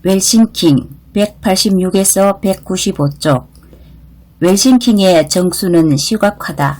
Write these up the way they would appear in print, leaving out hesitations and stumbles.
웰싱킹 186에서 195쪽. 웰싱킹의 정수는 시각화다.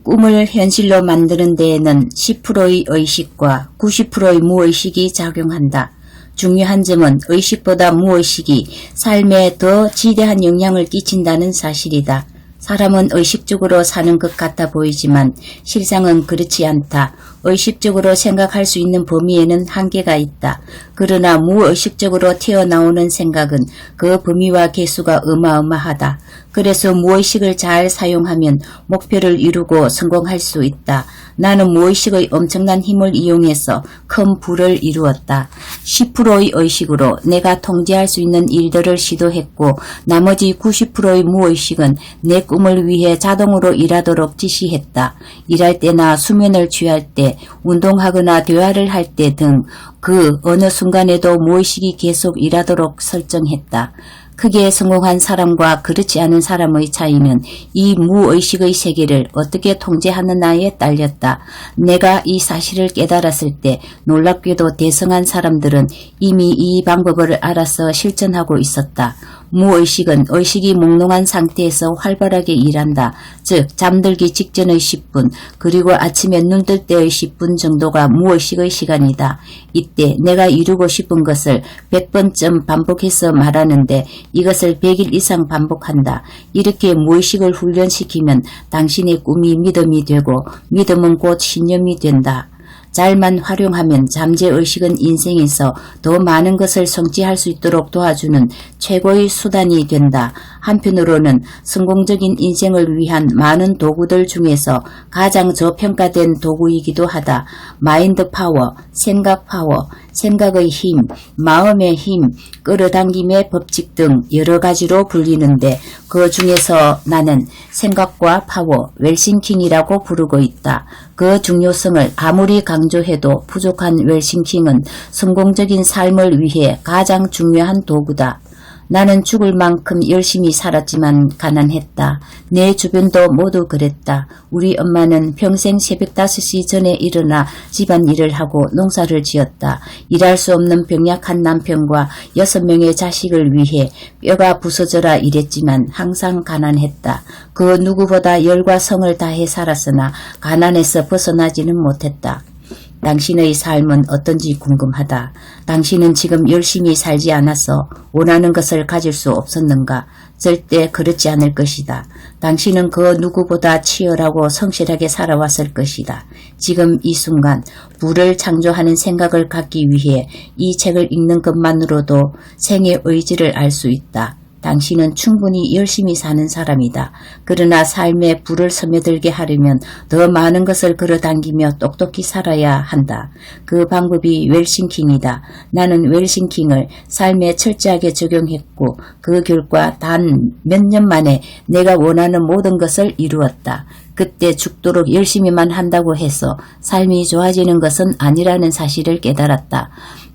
꿈을 현실로 만드는 데에는 10%의 의식과 90%의 무의식이 작용한다. 중요한 점은 의식보다 무의식이 삶에 더 지대한 영향을 끼친다는 사실이다. 사람은 의식적으로 사는 것 같아 보이지만 실상은 그렇지 않다. 의식적으로 생각할 수 있는 범위에는 한계가 있다. 그러나 무의식적으로 튀어나오는 생각은 그 범위와 개수가 어마어마하다. 그래서 무의식을 잘 사용하면 목표를 이루고 성공할 수 있다. 나는 무의식의 엄청난 힘을 이용해서 큰 부를 이루었다. 10%의 의식으로 내가 통제할 수 있는 일들을 시도했고 나머지 90%의 무의식은 내 꿈을 위해 자동으로 일하도록 지시했다. 일할 때나 수면을 취할 때, 운동하거나 대화를 할 때 등 그 어느 순간에도 무의식이 계속 일하도록 설정했다. 크게 성공한 사람과 그렇지 않은 사람의 차이는 이 무의식의 세계를 어떻게 통제하느냐에 딸렸다. 내가 이 사실을 깨달았을 때 놀랍게도 대성한 사람들은 이미 이 방법을 알아서 실천하고 있었다. 무의식은 의식이 몽롱한 상태에서 활발하게 일한다. 즉 잠들기 직전의 10분 그리고 아침에 눈 뜰 때의 10분 정도가 무의식의 시간이다. 이때 내가 이루고 싶은 것을 100번쯤 반복해서 말하는데 이것을 100일 이상 반복한다. 이렇게 무의식을 훈련시키면 당신의 꿈이 믿음이 되고 믿음은 곧 신념이 된다. 잘만 활용하면 잠재의식은 인생에서 더 많은 것을 성취할 수 있도록 도와주는 최고의 수단이 된다. 한편으로는 성공적인 인생을 위한 많은 도구들 중에서 가장 저평가된 도구이기도 하다. 마인드 파워, 생각 파워, 생각의 힘, 마음의 힘, 끌어당김의 법칙 등 여러 가지로 불리는데 그 중에서 나는 생각과 파워, 웰싱킹이라고 부르고 있다. 그 중요성을 아무리 강조해도 부족한 웰싱킹은 성공적인 삶을 위해 가장 중요한 도구다. 나는 죽을 만큼 열심히 살았지만 가난했다. 내 주변도 모두 그랬다. 우리 엄마는 평생 새벽 5시 전에 일어나 집안일을 하고 농사를 지었다. 일할 수 없는 병약한 남편과 6명의 자식을 위해 뼈가 부서져라 일했지만 항상 가난했다. 그 누구보다 열과 성을 다해 살았으나 가난에서 벗어나지는 못했다. 당신의 삶은 어떤지 궁금하다. 당신은 지금 열심히 살지 않아서 원하는 것을 가질 수 없었는가? 절대 그렇지 않을 것이다. 당신은 그 누구보다 치열하고 성실하게 살아왔을 것이다. 지금 이 순간 부를 창조하는 생각을 갖기 위해 이 책을 읽는 것만으로도 생의 의지를 알 수 있다. 당신은 충분히 열심히 사는 사람이다. 그러나 삶에 불을 스며들게 하려면 더 많은 것을 끌어당기며 똑똑히 살아야 한다. 그 방법이 웰싱킹이다. 나는 웰싱킹을 삶에 철저하게 적용했고 그 결과 단 몇 년 만에 내가 원하는 모든 것을 이루었다. 그때 죽도록 열심히만 한다고 해서 삶이 좋아지는 것은 아니라는 사실을 깨달았다.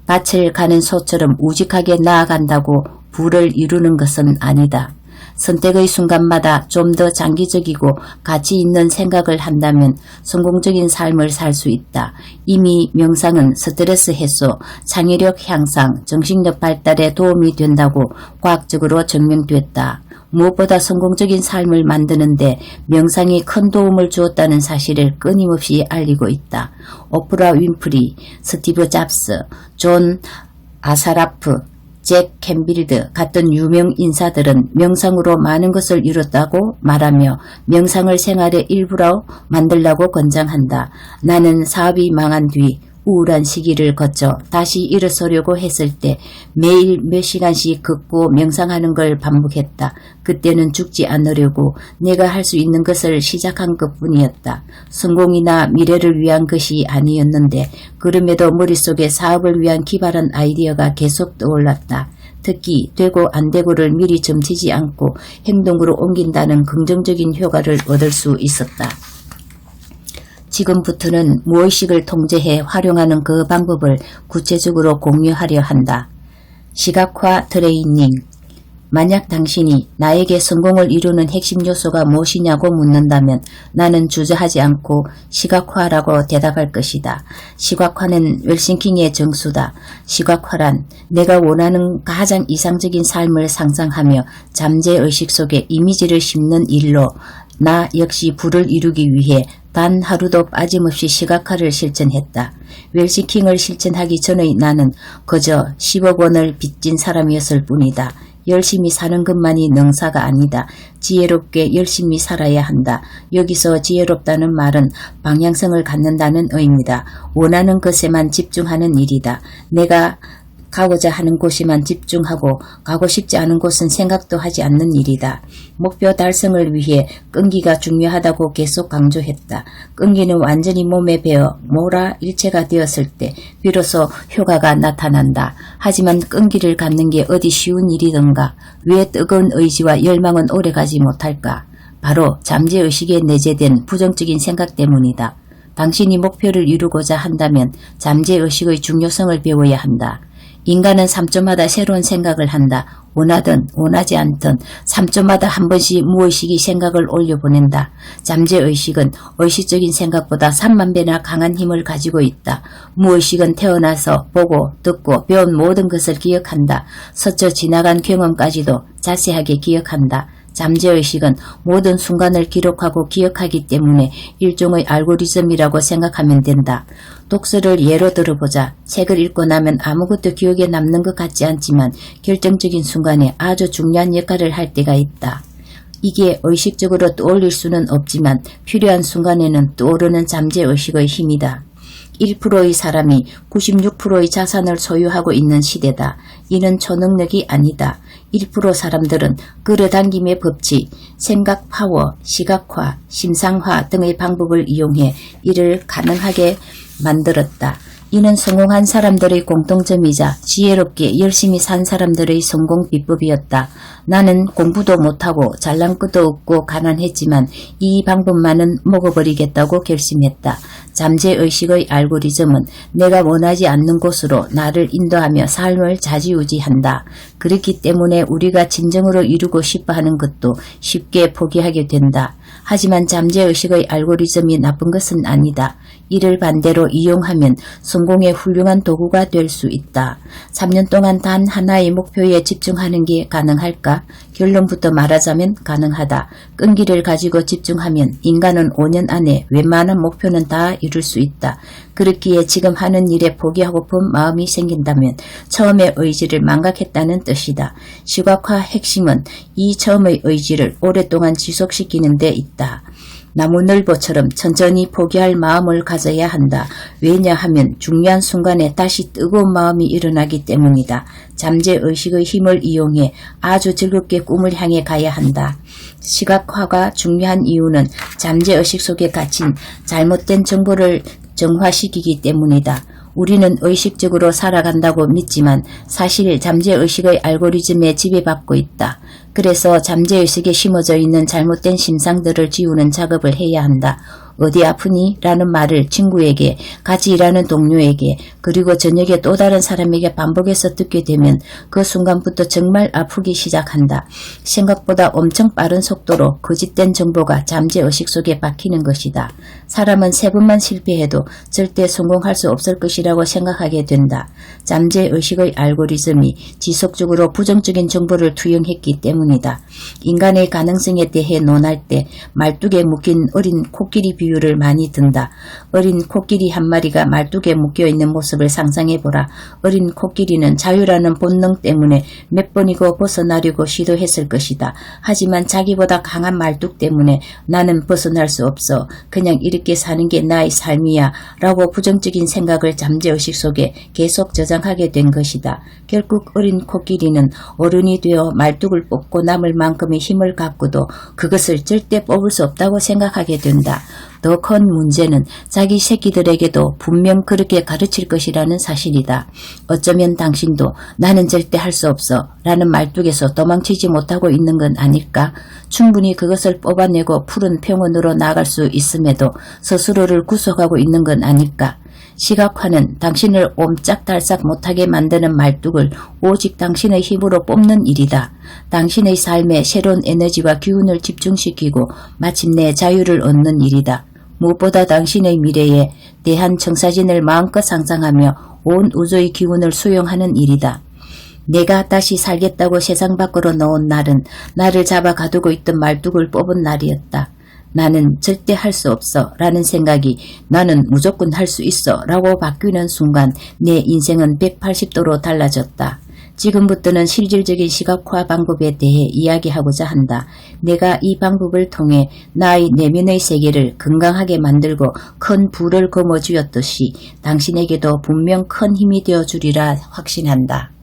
밭을 가는 소처럼 우직하게 나아간다고 부를 이루는 것은 아니다. 선택의 순간마다 좀 더 장기적이고 가치 있는 생각을 한다면 성공적인 삶을 살 수 있다. 이미 명상은 스트레스 해소, 창의력 향상, 정신력 발달에 도움이 된다고 과학적으로 증명됐다. 무엇보다 성공적인 삶을 만드는데 명상이 큰 도움을 주었다는 사실을 끊임없이 알리고 있다. 오프라 윈프리, 스티브 잡스, 존 아사라프, 잭 캔빌드 같은 유명 인사들은 명상으로 많은 것을 이뤘다고 말하며 명상을 생활의 일부로 만들라고 권장한다. 나는 사업이 망한 뒤 우울한 시기를 거쳐 다시 일어서려고 했을 때 매일 몇 시간씩 걷고 명상하는 걸 반복했다. 그때는 죽지 않으려고 내가 할 수 있는 것을 시작한 것뿐이었다. 성공이나 미래를 위한 것이 아니었는데 그럼에도 머릿속에 사업을 위한 기발한 아이디어가 계속 떠올랐다. 특히 되고 안 되고를 미리 점치지 않고 행동으로 옮긴다는 긍정적인 효과를 얻을 수 있었다. 지금부터는 무의식을 통제해 활용하는 그 방법을 구체적으로 공유하려 한다. 시각화 트레이닝. 만약 당신이 나에게 성공을 이루는 핵심 요소가 무엇이냐고 묻는다면 나는 주저하지 않고 시각화라고 대답할 것이다. 시각화는 웰싱킹의 정수다. 시각화란 내가 원하는 가장 이상적인 삶을 상상하며 잠재의식 속에 이미지를 심는 일로 나 역시 부를 이루기 위해 단 하루도 빠짐없이 시각화를 실천했다. 웰싱킹을 실천하기 전의 나는 그저 10억 원을 빚진 사람이었을 뿐이다. 열심히 사는 것만이 능사가 아니다. 지혜롭게 열심히 살아야 한다. 여기서 지혜롭다는 말은 방향성을 갖는다는 의미다. 원하는 것에만 집중하는 일이다. 내가 가고자 하는 곳에만 집중하고 가고 싶지 않은 곳은 생각도 하지 않는 일이다. 목표 달성을 위해 끈기가 중요하다고 계속 강조했다. 끈기는 완전히 몸에 배어 모라 일체가 되었을 때 비로소 효과가 나타난다. 하지만 끈기를 갖는 게 어디 쉬운 일이던가? 왜 뜨거운 의지와 열망은 오래가지 못할까? 바로 잠재의식에 내재된 부정적인 생각 때문이다. 당신이 목표를 이루고자 한다면 잠재의식의 중요성을 배워야 한다. 인간은 3초마다 새로운 생각을 한다. 원하든 원하지 않든 3초마다 한 번씩 무의식이 생각을 올려보낸다. 잠재의식은 의식적인 생각보다 3만 배나 강한 힘을 가지고 있다. 무의식은 태어나서 보고 듣고 배운 모든 것을 기억한다. 스쳐 지나간 경험까지도 자세하게 기억한다. 잠재의식은 모든 순간을 기록하고 기억하기 때문에 일종의 알고리즘이라고 생각하면 된다. 독서를 예로 들어보자. 책을 읽고 나면 아무것도 기억에 남는 것 같지 않지만 결정적인 순간에 아주 중요한 역할을 할 때가 있다. 이게 의식적으로 떠올릴 수는 없지만 필요한 순간에는 떠오르는 잠재의식의 힘이다. 1%의 사람이 96%의 자산을 소유하고 있는 시대다. 이는 초능력이 아니다. 1% 사람들은 끌어당김의 법칙, 생각 파워, 시각화, 심상화 등의 방법을 이용해 이를 가능하게 만들었다. 이는 성공한 사람들의 공통점이자 지혜롭게 열심히 산 사람들의 성공 비법이었다. 나는 공부도 못하고 잘난 것도 없고 가난했지만 이 방법만은 먹어버리겠다고 결심했다. 잠재의식의 알고리즘은 내가 원하지 않는 곳으로 나를 인도하며 삶을 좌지우지한다. 그렇기 때문에 우리가 진정으로 이루고 싶어하는 것도 쉽게 포기하게 된다. 하지만 잠재의식의 알고리즘이 나쁜 것은 아니다. 이를 반대로 이용하면 성공의 훌륭한 도구가 될 수 있다. 3년 동안 단 하나의 목표에 집중하는 게 가능할까? 결론부터 말하자면 가능하다. 끈기를 가지고 집중하면 인간은 5년 안에 웬만한 목표는 다 이룰 수 있다. 그렇기에 지금 하는 일에 포기하고픈 마음이 생긴다면 처음의 의지를 망각했다는 뜻이다. 시각화 핵심은 이 처음의 의지를 오랫동안 지속시키는 데 있다. 나무늘보처럼 천천히 포기할 마음을 가져야 한다. 왜냐하면 중요한 순간에 다시 뜨거운 마음이 일어나기 때문이다. 잠재의식의 힘을 이용해 아주 즐겁게 꿈을 향해 가야 한다. 시각화가 중요한 이유는 잠재의식 속에 갇힌 잘못된 정보를 정화시키기 때문이다. 우리는 의식적으로 살아간다고 믿지만 사실 잠재의식의 알고리즘에 지배받고 있다. 그래서 잠재의식에 심어져 있는 잘못된 심상들을 지우는 작업을 해야 한다. 어디 아프니? 라는 말을 친구에게, 같이 일하는 동료에게, 그리고 저녁에 또 다른 사람에게 반복해서 듣게 되면 그 순간부터 정말 아프기 시작한다. 생각보다 엄청 빠른 속도로 거짓된 정보가 잠재의식 속에 박히는 것이다. 사람은 3번만 실패해도 절대 성공할 수 없을 것이라고 생각하게 된다. 잠재의식의 알고리즘이 지속적으로 부정적인 정보를 투영했기 때문이다. 인간의 가능성에 대해 논할 때 말뚝에 묶인 어린 코끼리 비유를 많이 든다. 어린 코끼리 한 마리가 말뚝에 묶여있는 모습을 상상해보라. 어린 코끼리는 자유라는 본능 때문에 몇 번이고 벗어나려고 시도했을 것이다. 하지만 자기보다 강한 말뚝 때문에 나는 벗어날 수 없어. 그냥 이렇게 사는 게 나의 삶이야. 라고 부정적인 생각을 잠재의식 속에 계속 저장하게 된 것이다. 결국 어린 코끼리는 어른이 되어 말뚝을 뽑고 남을 만큼의 힘을 갖고도 그것을 절대 뽑을 수 없다고 생각하게 된다. 더 큰 문제는 자기 새끼들에게도 분명 그렇게 가르칠 것이라는 사실이다. 어쩌면 당신도 나는 절대 할 수 없어 라는 말뚝에서 도망치지 못하고 있는 건 아닐까? 충분히 그것을 뽑아내고 푸른 평원으로 나아갈 수 있음에도 스스로를 구속하고 있는 건 아닐까? 시각화는 당신을 옴짝달싹 못하게 만드는 말뚝을 오직 당신의 힘으로 뽑는 일이다. 당신의 삶에 새로운 에너지와 기운을 집중시키고 마침내 자유를 얻는 일이다. 무엇보다 당신의 미래에 대한 청사진을 마음껏 상상하며 온 우주의 기운을 수용하는 일이다. 내가 다시 살겠다고 세상 밖으로 나온 날은 나를 잡아 가두고 있던 말뚝을 뽑은 날이었다. 나는 절대 할 수 없어 라는 생각이 나는 무조건 할 수 있어 라고 바뀌는 순간 내 인생은 180도로 달라졌다. 지금부터는 실질적인 시각화 방법에 대해 이야기하고자 한다. 내가 이 방법을 통해 나의 내면의 세계를 건강하게 만들고 큰 부를 거머쥐었듯이 당신에게도 분명 큰 힘이 되어주리라 확신한다.